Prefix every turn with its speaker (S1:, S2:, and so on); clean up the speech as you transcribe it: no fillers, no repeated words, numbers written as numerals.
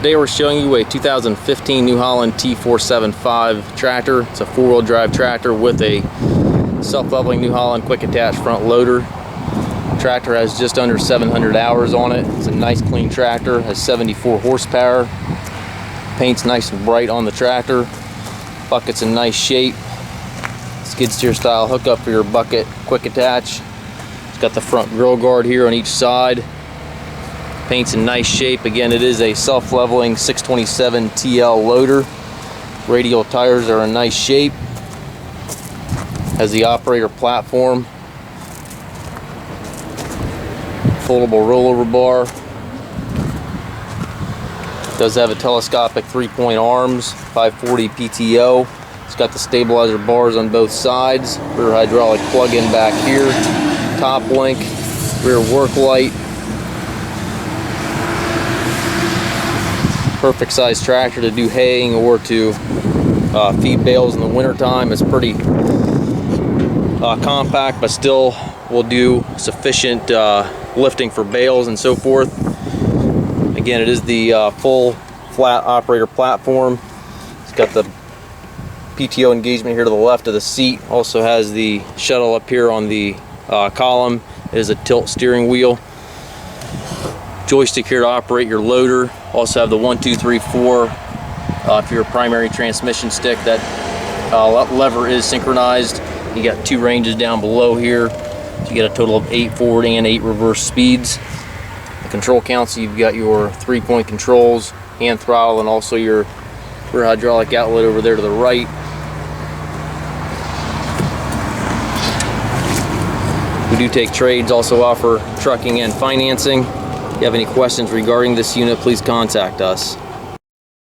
S1: Today we're showing you a 2015 New Holland T4.75 tractor. It's a four-wheel drive tractor with a self-leveling New Holland quick attach front loader. The tractor has just under 700 hours on it. It's a nice clean tractor, has 74 horsepower. Paint's nice and bright on the tractor. Bucket's in nice shape. Skid steer style hookup for your bucket quick attach. It's got the front grill guard here on each side. Paint's in nice shape. Again, it is a self-leveling 627 TL loader. Radial tires are in nice shape. Has the operator platform. Foldable rollover bar. Does have a telescopic 3-point arms, 540 PTO. It's got the stabilizer bars on both sides. Rear hydraulic plug-in back here. Top link, rear work light. Perfect size tractor to do haying or to feed bales in the winter time. It's pretty compact, but still will do sufficient lifting for bales and so forth. Again, it is the full flat operator platform. It's got the PTO engagement here to the left of the seat. Also has the shuttle up here on the column. It is a tilt steering wheel. Joystick here to operate your loader. Also have the 1, 2, 3, 4 for your primary transmission stick. That lever is synchronized. You got 2 ranges down below here. So you get a total of 8 forward and 8 reverse speeds. The control console, you've got your 3-point controls, hand throttle, and also your rear hydraulic outlet over there to the right. We do take trades, also offer trucking and financing. If you have any questions regarding this unit, please contact us.